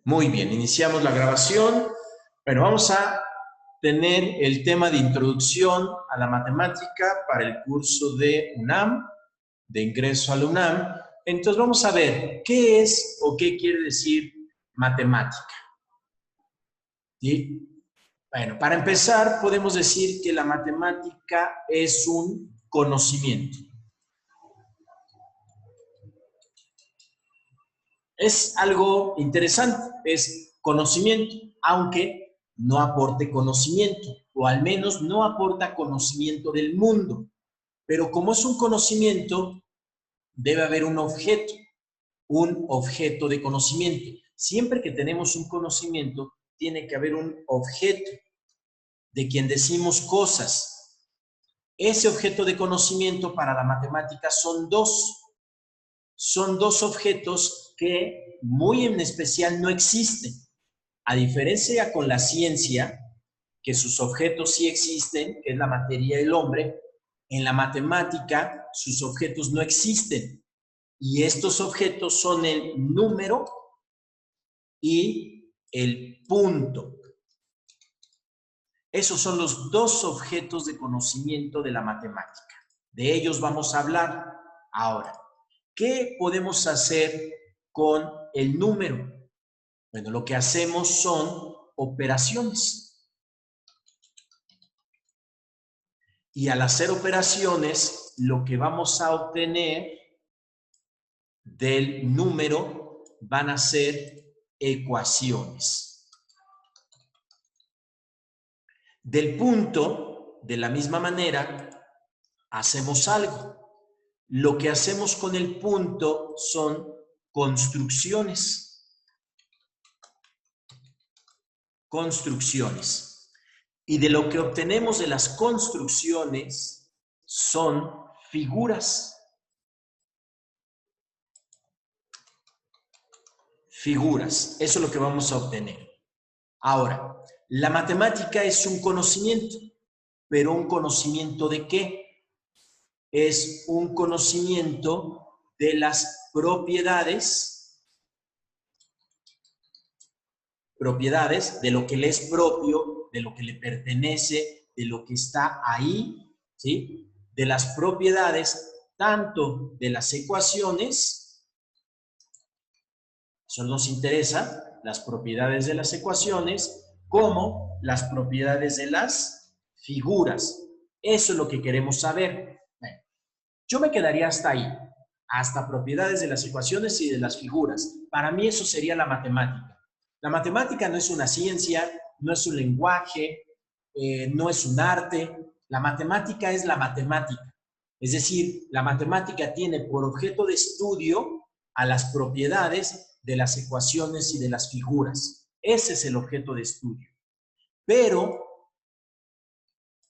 Muy bien, iniciamos la grabación. Bueno, vamos a tener el tema de introducción a la matemática para el curso de UNAM, de ingreso a la UNAM. Entonces vamos a ver qué es o qué quiere decir matemática. ¿Sí? Bueno, para empezar podemos decir que la matemática es un conocimiento. Es algo interesante, es conocimiento, aunque no aporte conocimiento, o al menos no aporta conocimiento del mundo. Pero como es un conocimiento, debe haber un objeto de conocimiento. Siempre que tenemos un conocimiento, tiene que haber un objeto de quien decimos cosas. Ese objeto de conocimiento para la matemática son dos. Son dos objetos que muy en especial no existen. A diferencia con la ciencia, que sus objetos sí existen, que es la materia del hombre, en la matemática sus objetos no existen. Y estos objetos son el número y el punto. Esos son los dos objetos de conocimiento de la matemática. De ellos vamos a hablar ahora. ¿Qué podemos hacer con el número? Bueno, lo que hacemos son operaciones. Y al hacer operaciones, lo que vamos a obtener del número van a ser ecuaciones. Del punto, de la misma manera, hacemos algo. Lo que hacemos con el punto son construcciones. Construcciones. Y de lo que obtenemos de las construcciones son figuras. Figuras. Eso es lo que vamos a obtener. Ahora, la matemática es un conocimiento, pero ¿un conocimiento de qué? Es un conocimiento de las propiedades de lo que le es propio, de lo que le pertenece, de lo que está ahí, ¿sí? De las propiedades tanto de las ecuaciones, eso nos interesa, las propiedades de las ecuaciones, como las propiedades de las figuras. Eso es lo que queremos saber. Bueno, yo me quedaría hasta ahí, hasta propiedades de las ecuaciones y de las figuras. Para mí eso sería la matemática. La matemática no es una ciencia, no es un lenguaje, no es un arte. La matemática es la matemática. Es decir, la matemática tiene por objeto de estudio a las propiedades de las ecuaciones y de las figuras. Ese es el objeto de estudio. Pero,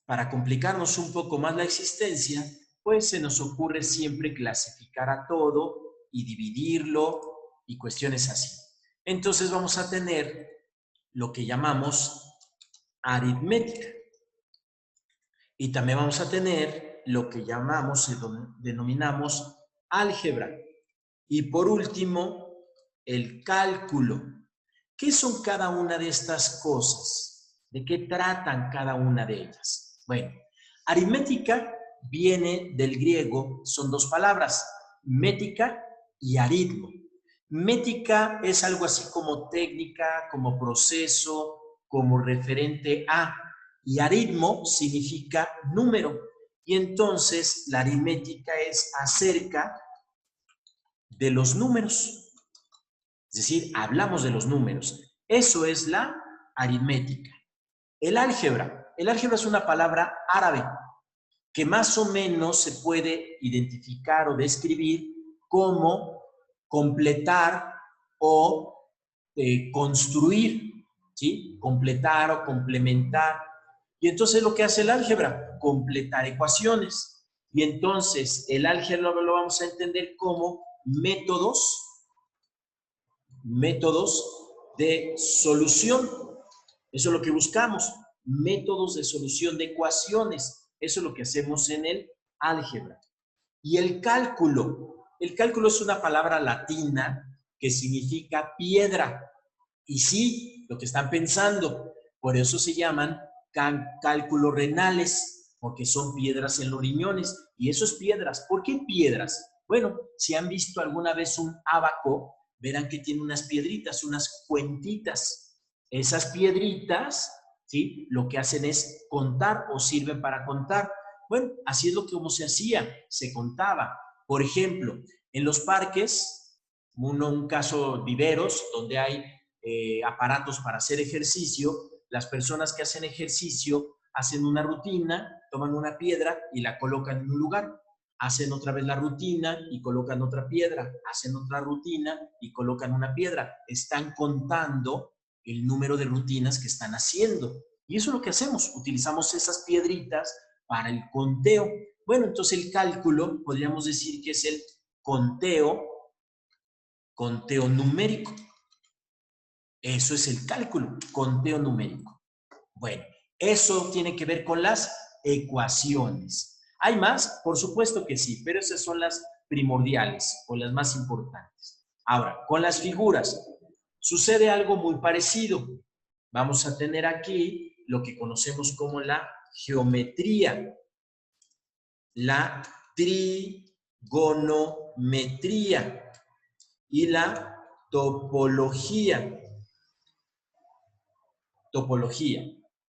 para complicarnos un poco más la existencia, pues se nos ocurre siempre clasificar a todo y dividirlo y cuestiones así. Entonces vamos a tener lo que llamamos aritmética. Y también vamos a tener lo que llamamos, denominamos álgebra. Y por último, el cálculo. ¿Qué son cada una de estas cosas? ¿De qué tratan cada una de ellas? Bueno, aritmética viene del griego, son dos palabras, mética y aritmo. Mética es algo así como técnica, como proceso, como referente a, y aritmo significa número. Y entonces la aritmética es acerca de los números. Es decir, hablamos de los números. Eso es la aritmética. El álgebra es una palabra árabe que más o menos se puede identificar o describir como completar o construir, ¿sí? Completar o complementar. Y entonces lo que hace el álgebra, completar ecuaciones. Y entonces el álgebra lo vamos a entender como métodos de solución. Eso es lo que buscamos, métodos de solución de ecuaciones. Eso es lo que hacemos en el álgebra. Y el cálculo es una palabra latina que significa piedra. Y sí, lo que están pensando, por eso se llaman cálculos renales, porque son piedras en los riñones. Y eso es piedras. ¿Por qué piedras? Bueno, si han visto alguna vez un ábaco, verán que tiene unas piedritas, unas cuentitas. Esas piedritas, ¿sí? Lo que hacen es contar o sirven para contar. Bueno, así es lo que como se hacía, se contaba. Por ejemplo, en los parques, un caso viveros, donde hay aparatos para hacer ejercicio, las personas que hacen ejercicio hacen una rutina, toman una piedra y la colocan en un lugar. Hacen otra vez la rutina y colocan otra piedra. Hacen otra rutina y colocan una piedra. Están contando el número de rutinas que están haciendo. Y eso es lo que hacemos. Utilizamos esas piedritas para el conteo. Bueno, entonces el cálculo, podríamos decir que es el conteo numérico. Eso es el cálculo, conteo numérico. Bueno, eso tiene que ver con las ecuaciones. ¿Hay más? Por supuesto que sí, pero esas son las primordiales o las más importantes. Ahora, con las figuras, sucede algo muy parecido. Vamos a tener aquí lo que conocemos como la geometría, la trigonometría y la topología. Topología.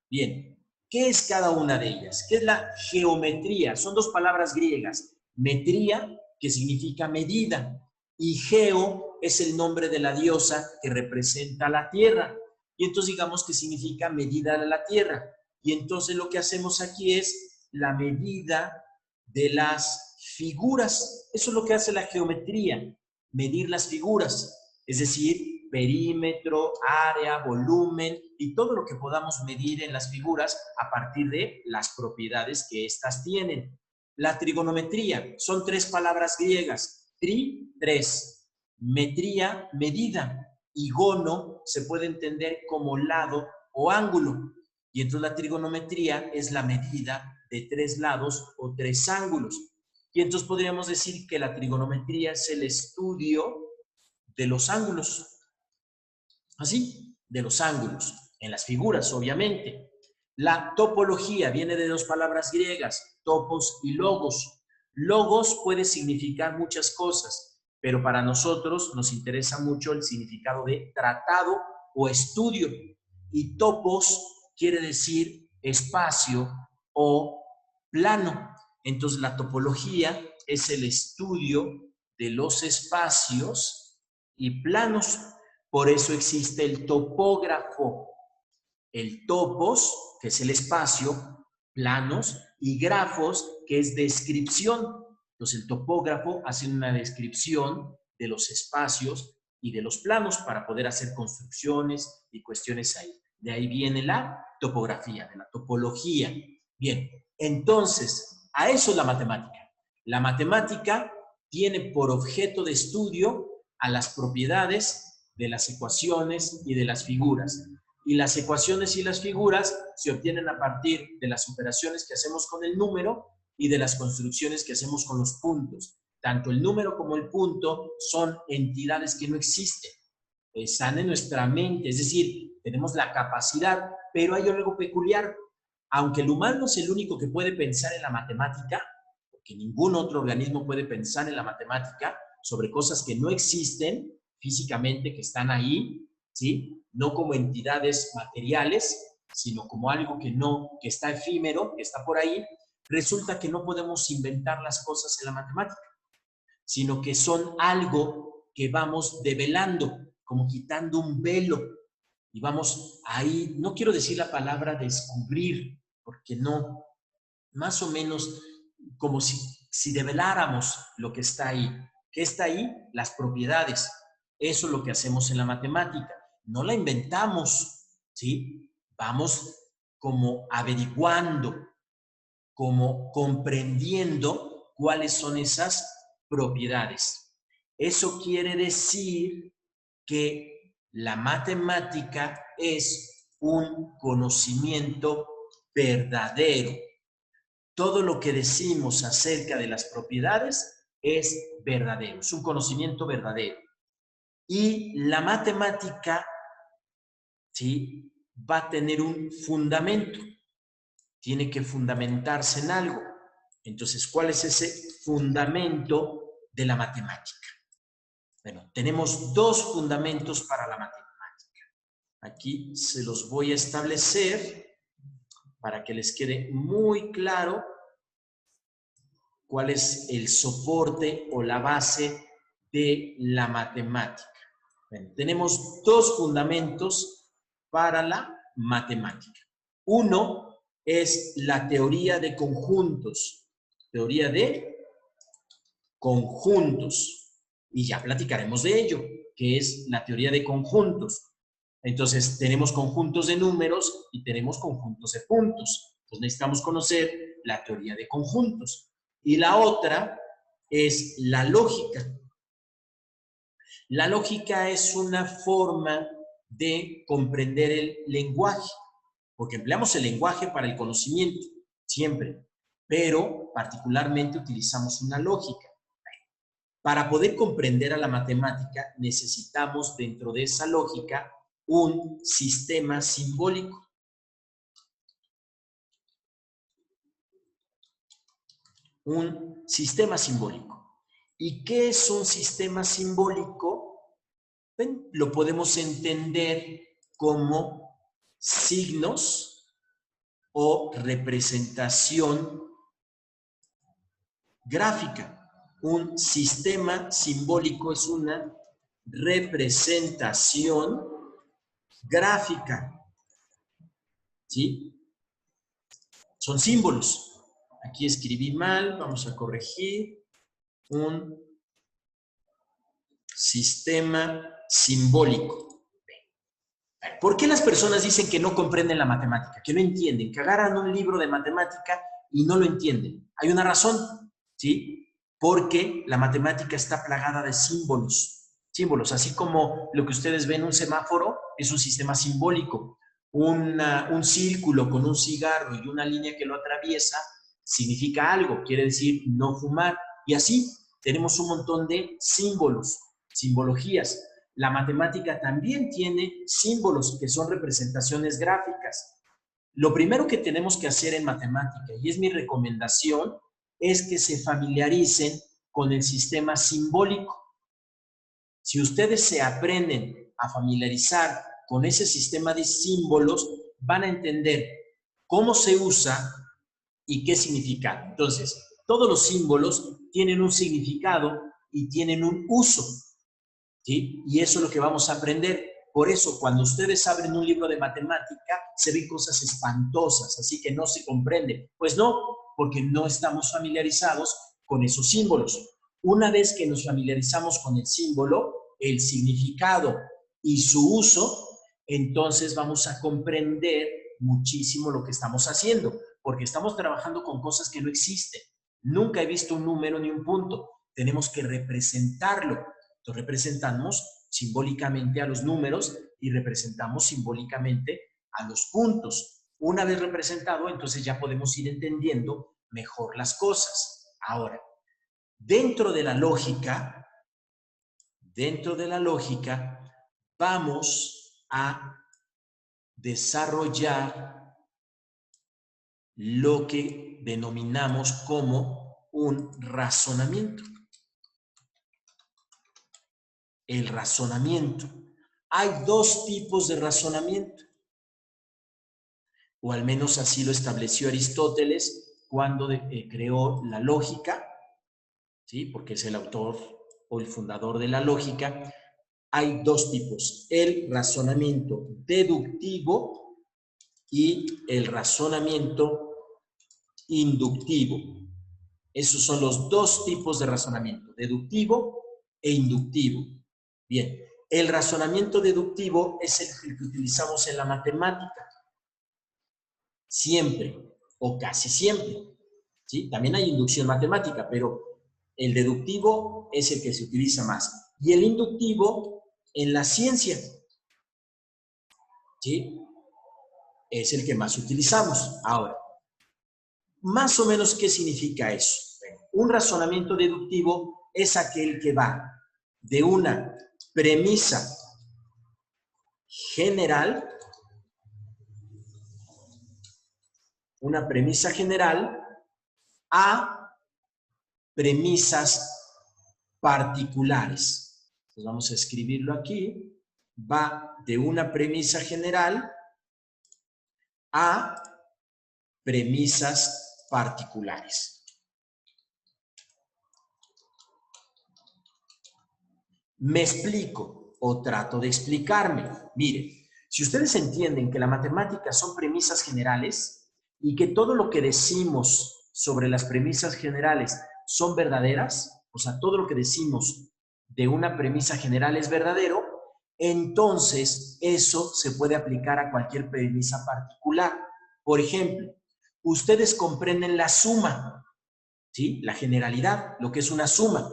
Bien, ¿qué es cada una de ellas? ¿Qué es la geometría? Son dos palabras griegas. Metría, que significa medida, y geo es el nombre de la diosa que representa la tierra. Y entonces digamos que significa medida de la tierra. Y entonces lo que hacemos aquí es la medida de las figuras. Eso es lo que hace la geometría, medir las figuras. Es decir, perímetro, área, volumen y todo lo que podamos medir en las figuras a partir de las propiedades que éstas tienen. La trigonometría son tres palabras griegas. Tri, tres. Metría, medida. Y gono se puede entender como lado o ángulo. Y entonces la trigonometría es la medida de tres lados o tres ángulos. Y entonces podríamos decir que la trigonometría es el estudio de los ángulos. Así, de los ángulos, en las figuras, obviamente. La topología viene de dos palabras griegas, topos y logos. Logos puede significar muchas cosas, pero para nosotros nos interesa mucho el significado de tratado o estudio. Y topos quiere decir espacio o plano. Entonces, la topología es el estudio de los espacios y planos. Por eso existe el topógrafo. El topos, que es el espacio, planos, y grafos, que es descripción. Entonces el topógrafo hace una descripción de los espacios y de los planos para poder hacer construcciones y cuestiones ahí. De ahí viene la topografía, de la topología. Bien, entonces, a eso es la matemática. La matemática tiene por objeto de estudio a las propiedades de las ecuaciones y de las figuras. Y las ecuaciones y las figuras se obtienen a partir de las operaciones que hacemos con el número y de las construcciones que hacemos con los puntos. Tanto el número como el punto son entidades que no existen, están en nuestra mente, es decir, tenemos la capacidad, pero hay algo peculiar. Aunque el humano es el único que puede pensar en la matemática, porque ningún otro organismo puede pensar en la matemática sobre cosas que no existen físicamente, que están ahí, ¿sí? No como entidades materiales, sino como algo que está efímero, que está por ahí. Resulta que no podemos inventar las cosas en la matemática, sino que son algo que vamos develando, como quitando un velo, y vamos ahí, no quiero decir la palabra descubrir, porque no, más o menos como si develáramos lo que está ahí. ¿Qué está ahí? Las propiedades. Eso es lo que hacemos en la matemática. No la inventamos, ¿sí? Vamos como averiguando, como comprendiendo cuáles son esas propiedades. Eso quiere decir que la matemática es un conocimiento verdadero. Todo lo que decimos acerca de las propiedades es verdadero, es un conocimiento verdadero. Y la matemática ¿sí? Va a tener un fundamento. Tiene que fundamentarse en algo. Entonces, ¿cuál es ese fundamento de la matemática? Bueno, tenemos dos fundamentos para la matemática. Aquí se los voy a establecer para que les quede muy claro cuál es el soporte o la base de la matemática. Bueno, tenemos dos fundamentos para la matemática. Uno es la teoría de conjuntos. Teoría de conjuntos. Y ya platicaremos de ello, que es la teoría de conjuntos. Entonces, tenemos conjuntos de números y tenemos conjuntos de puntos. Entonces, necesitamos conocer la teoría de conjuntos. Y la otra es la lógica. La lógica es una forma de comprender el lenguaje, porque empleamos el lenguaje para el conocimiento, siempre, pero particularmente utilizamos una lógica. Para poder comprender a la matemática, necesitamos dentro de esa lógica un sistema simbólico. Un sistema simbólico. ¿Y qué es un sistema simbólico? Bueno, lo podemos entender como signos o representación gráfica. Un sistema simbólico es una representación gráfica. ¿Sí? Son símbolos. Aquí escribí mal, vamos a corregir. Un sistema simbólico. ¿Por qué las personas dicen que no comprenden la matemática, que no entienden, que agarran un libro de matemática y no lo entienden? Hay una razón, ¿sí? Porque la matemática está plagada de símbolos. Símbolos, así como lo que ustedes ven, un semáforo es un sistema simbólico. Un círculo con un cigarro y una línea que lo atraviesa significa algo, quiere decir no fumar. Y así tenemos un montón de símbolos, simbologías. La matemática también tiene símbolos que son representaciones gráficas. Lo primero que tenemos que hacer en matemática, y es mi recomendación, es que se familiaricen con el sistema simbólico. Si ustedes se aprenden a familiarizar con ese sistema de símbolos, van a entender cómo se usa y qué significa. Entonces, todos los símbolos tienen un significado y tienen un uso, ¿sí? Y eso es lo que vamos a aprender. Por eso, cuando ustedes abren un libro de matemática, se ven cosas espantosas, así que no se comprende. Pues no, porque no estamos familiarizados con esos símbolos. Una vez que nos familiarizamos con el símbolo, el significado y su uso, entonces vamos a comprender muchísimo lo que estamos haciendo, porque estamos trabajando con cosas que no existen. Nunca he visto un número ni un punto. Tenemos que representarlo. Entonces representamos simbólicamente a los números y representamos simbólicamente a los puntos. Una vez representado, entonces ya podemos ir entendiendo mejor las cosas. Ahora, dentro de la lógica, vamos a desarrollar lo que denominamos como un razonamiento. El razonamiento. Hay dos tipos de razonamiento, o al menos así lo estableció Aristóteles cuando creó la lógica, ¿sí? Porque es el autor o el fundador de la lógica. Hay dos tipos, el razonamiento deductivo y el razonamiento inductivo. Esos son los dos tipos de razonamiento, deductivo e inductivo. Bien, el razonamiento deductivo es el que utilizamos en la matemática. Siempre, o casi siempre. ¿Sí? También hay inducción matemática, pero el deductivo es el que se utiliza más. Y el inductivo en la ciencia, ¿sí? Es el que más utilizamos. Ahora, más o menos, ¿qué significa eso? Un razonamiento deductivo es aquel que va de una premisa general una premisa general a premisas particulares. Entonces vamos a escribirlo aquí. Va de una premisa general a premisas particulares. Me explico o trato de explicarme. Mire, si ustedes entienden que la matemática son premisas generales y que todo lo que decimos sobre las premisas generales son verdaderas, o sea, todo lo que decimos de una premisa general es verdadero, entonces eso se puede aplicar a cualquier premisa particular. Por ejemplo, ustedes comprenden la suma, ¿sí? La generalidad, lo que es una suma.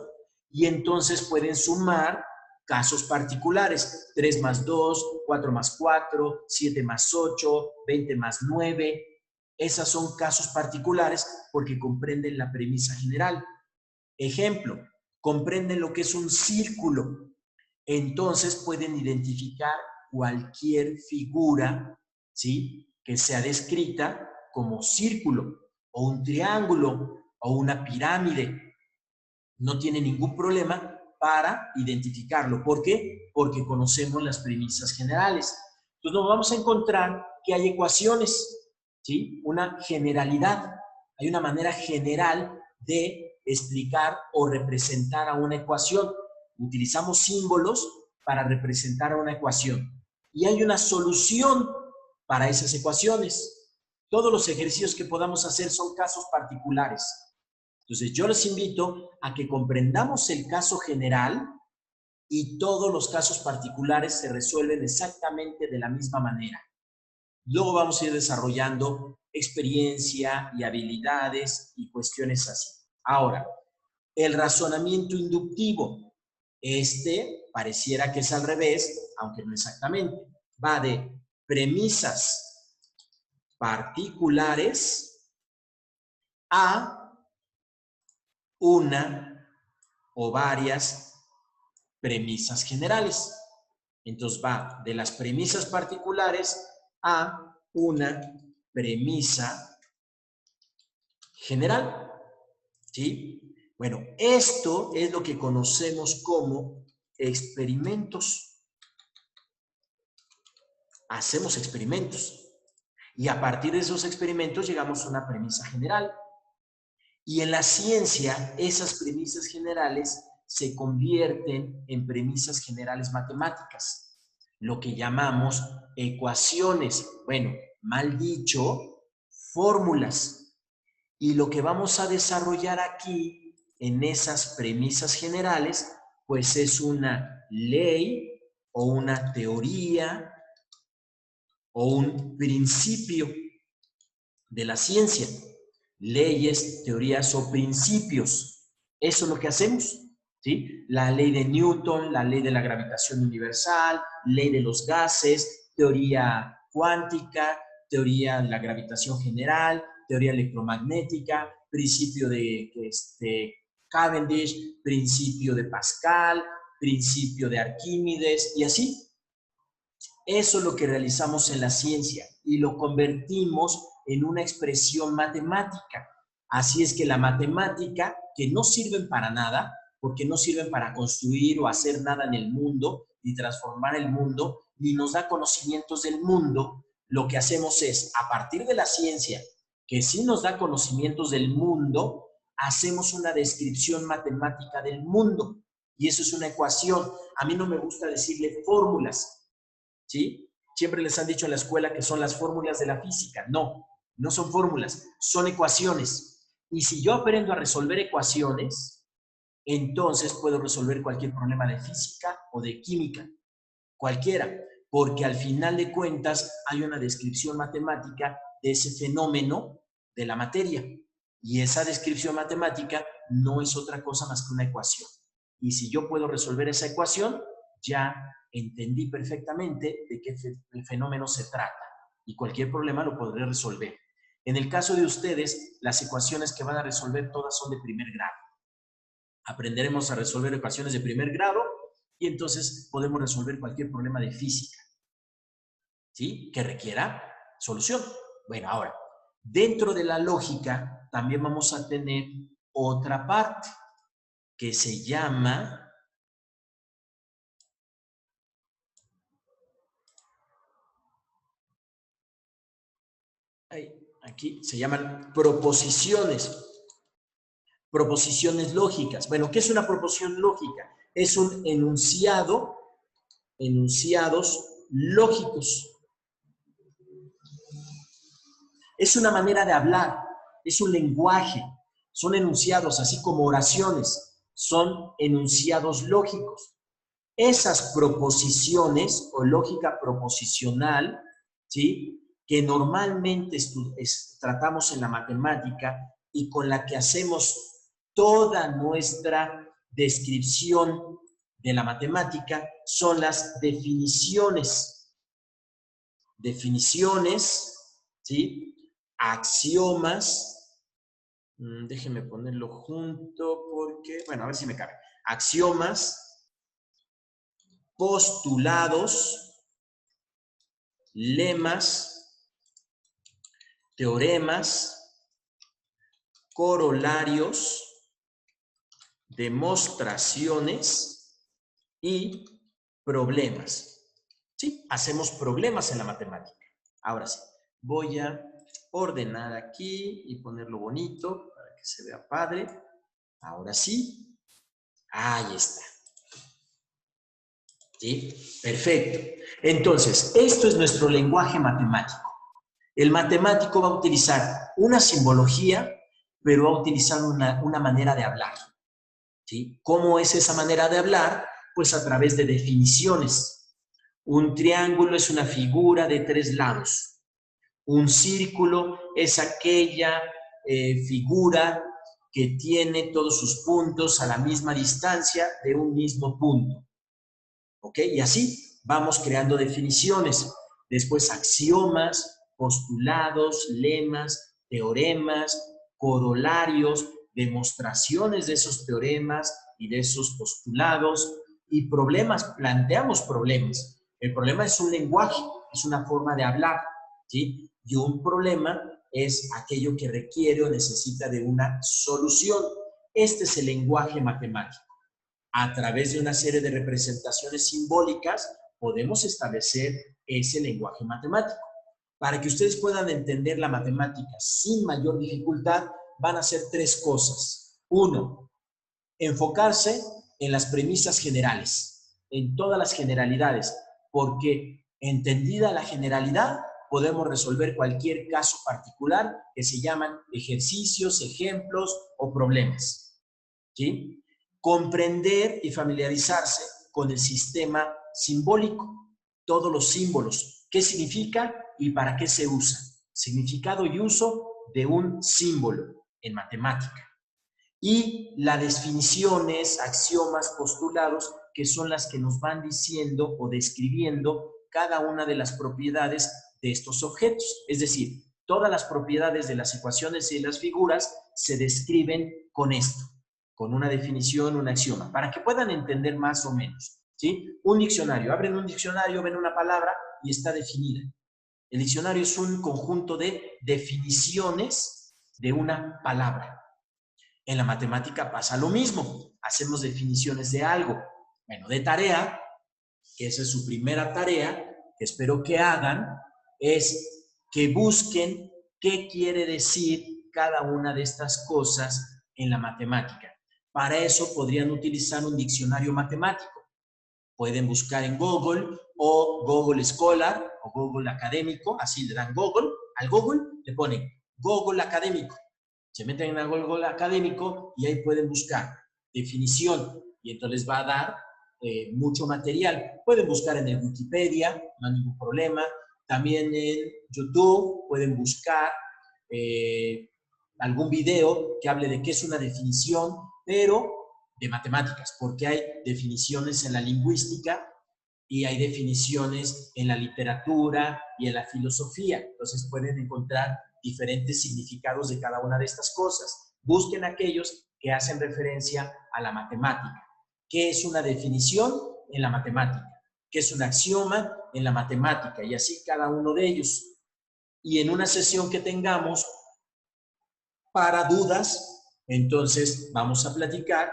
Y entonces pueden sumar casos particulares, 3 más 2, 4 más 4, 7 más 8, 20 más 9. Esas son casos particulares porque comprenden la premisa general. Ejemplo, comprenden lo que es un círculo. Entonces pueden identificar cualquier figura, ¿sí?, que sea descrita como círculo o un triángulo o una pirámide. No tiene ningún problema para identificarlo. ¿Por qué? Porque conocemos las premisas generales. Entonces nos vamos a encontrar que hay ecuaciones, ¿sí? Una generalidad. Hay una manera general de explicar o representar a una ecuación. Utilizamos símbolos para representar a una ecuación. Y hay una solución para esas ecuaciones. Todos los ejercicios que podamos hacer son casos particulares. Entonces, yo les invito a que comprendamos el caso general y todos los casos particulares se resuelven exactamente de la misma manera. Luego vamos a ir desarrollando experiencia y habilidades y cuestiones así. Ahora, el razonamiento inductivo. Pareciera que es al revés, aunque no exactamente. Va de premisas particulares a una o varias premisas generales. Entonces va de las premisas particulares a una premisa general. ¿Sí? Bueno, esto es lo que conocemos como experimentos. Hacemos experimentos. Y a partir de esos experimentos llegamos a una premisa general. Y en la ciencia, esas premisas generales se convierten en premisas generales matemáticas, lo que llamamos ecuaciones. Bueno, mal dicho, fórmulas. Y lo que vamos a desarrollar aquí, en esas premisas generales, pues es una ley o una teoría o un principio de la ciencia. Leyes, teorías o principios. Eso es lo que hacemos, ¿sí? La ley de Newton, la ley de la gravitación universal, ley de los gases, teoría cuántica, teoría de la gravitación general, teoría electromagnética, principio de Cavendish, principio de Pascal, principio de Arquímedes y así. Eso es lo que realizamos en la ciencia y lo convertimos en una expresión matemática. Así es que la matemática, que no sirven para nada, porque no sirven para construir o hacer nada en el mundo, ni transformar el mundo, ni nos da conocimientos del mundo, lo que hacemos es, a partir de la ciencia, que sí nos da conocimientos del mundo, hacemos una descripción matemática del mundo. Y eso es una ecuación. A mí no me gusta decirle fórmulas, ¿sí? Siempre les han dicho en la escuela que son las fórmulas de la física. No, no son fórmulas, son ecuaciones. Y si yo aprendo a resolver ecuaciones, entonces puedo resolver cualquier problema de física o de química, cualquiera, porque al final de cuentas hay una descripción matemática de ese fenómeno de la materia. Y esa descripción matemática no es otra cosa más que una ecuación. Y si yo puedo resolver esa ecuación, ya entendí perfectamente de qué fenómeno se trata y cualquier problema lo podré resolver. En el caso de ustedes, las ecuaciones que van a resolver todas son de primer grado. Aprenderemos a resolver ecuaciones de primer grado y entonces podemos resolver cualquier problema de física, ¿sí?, que requiera solución. Bueno, ahora, Dentro de la lógica también vamos a tener otra parte que se llama aquí se llaman proposiciones. Proposiciones lógicas. Bueno, ¿qué es una proposición lógica? Es un enunciado, enunciados lógicos. Es una manera de hablar, es un lenguaje, son enunciados, así como oraciones, son enunciados lógicos. Esas proposiciones o lógica proposicional, ¿sí?, que normalmente tratamos en la matemática y con la que hacemos toda nuestra descripción de la matemática, son las definiciones. Definiciones, ¿sí?, axiomas, déjenme ponerlo junto porque, bueno, a ver si me cabe. Axiomas, postulados, lemas, teoremas, corolarios, demostraciones y problemas. ¿Sí? Hacemos problemas en la matemática. Ahora sí, voy a ordenar aquí y ponerlo bonito para que se vea padre. Ahora sí, ahí está. ¿Sí? Perfecto. Entonces, esto es nuestro lenguaje matemático. El matemático va a utilizar una simbología, pero va a utilizar una manera de hablar. ¿Sí? ¿Cómo es esa manera de hablar? Pues a través de definiciones. Un triángulo es una figura de 3 lados. Un círculo es aquella figura que tiene todos sus puntos a la misma distancia de un mismo punto. ¿Ok? Y así vamos creando definiciones. Después axiomas, postulados, lemas, teoremas, corolarios, demostraciones de esos teoremas y de esos postulados y problemas. Planteamos problemas. El problema es un lenguaje, es una forma de hablar, ¿sí? Y un problema es aquello que requiere o necesita de una solución. Este es el lenguaje matemático. A través de una serie de representaciones simbólicas podemos establecer ese lenguaje matemático. Para que ustedes puedan entender la matemática sin mayor dificultad, van a hacer 3 cosas. 1, enfocarse en las premisas generales, en todas las generalidades, porque entendida la generalidad, podemos resolver cualquier caso particular que se llaman ejercicios, ejemplos o problemas. ¿Sí? Comprender y familiarizarse con el sistema simbólico, todos los símbolos, qué significa y para qué se usa, significado y uso de un símbolo en matemática. Y las definiciones, axiomas, postulados, que son las que nos van diciendo o describiendo cada una de las propiedades de estos objetos. Es decir, todas las propiedades de las ecuaciones y las figuras se describen con esto, con una definición, un axioma, para que puedan entender más o menos. ¿Sí? Un diccionario, abren un diccionario, ven una palabra y está definida. El diccionario es un conjunto de definiciones de una palabra. En la matemática pasa lo mismo. Hacemos definiciones de algo. Bueno, de tarea, que esa es su primera tarea, que espero que hagan, es que busquen qué quiere decir cada una de estas cosas en la matemática. Para eso podrían utilizar un diccionario matemático. Pueden buscar en Google o Google Scholar o Google Académico, así le dan Google, al Google le ponen Google Académico. Se meten en el Google Académico y ahí pueden buscar definición y entonces les va a dar mucho material. Pueden buscar en el Wikipedia, no hay ningún problema. También en YouTube pueden buscar algún video que hable de qué es una definición, pero de matemáticas, porque hay definiciones en la lingüística y hay definiciones en la literatura y en la filosofía. Entonces pueden encontrar diferentes significados de cada una de estas cosas. Busquen aquellos que hacen referencia a la matemática. ¿Qué es una definición en la matemática? ¿Qué es un axioma en la matemática? Y así cada uno de ellos. y en una sesión que tengamos para dudas, entonces vamos a platicar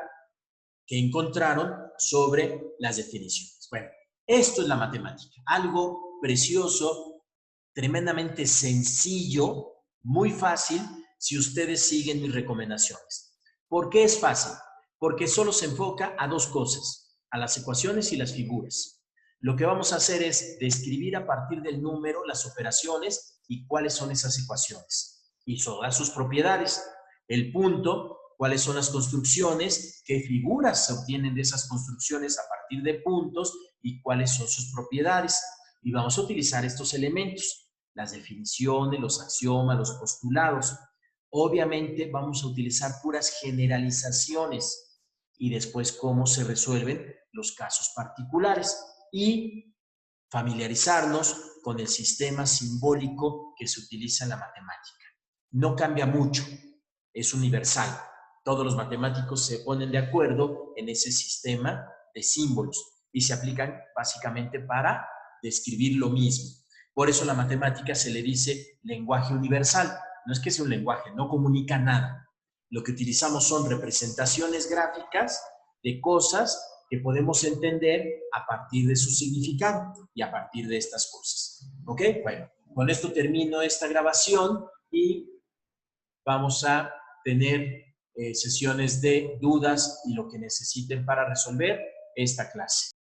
qué encontraron sobre las definiciones. Bueno, esto es la matemática, algo precioso, tremendamente sencillo, muy fácil si ustedes siguen mis recomendaciones. ¿Por qué es fácil? Porque solo se enfoca a dos cosas, a las ecuaciones y las figuras. Lo que vamos a hacer es describir a partir del número las operaciones y cuáles son esas ecuaciones y todas sus propiedades. El punto, cuáles son las construcciones, qué figuras se obtienen de esas construcciones a partir de puntos y cuáles son sus propiedades. Y vamos a utilizar estos elementos, las definiciones, los axiomas, los postulados. Obviamente vamos a utilizar puras generalizaciones y después cómo se resuelven los casos particulares y familiarizarnos con el sistema simbólico que se utiliza en la matemática. No cambia mucho, es universal. Todos los matemáticos se ponen de acuerdo en ese sistema de símbolos y se aplican básicamente para describir lo mismo. Por eso la matemática se le dice lenguaje universal. No es que sea un lenguaje, no comunica nada. Lo que utilizamos son representaciones gráficas de cosas que podemos entender a partir de su significado y a partir de estas cosas. ¿Ok? Bueno, con esto termino esta grabación y vamos a tener sesiones de dudas y lo que necesiten para resolver esta clase.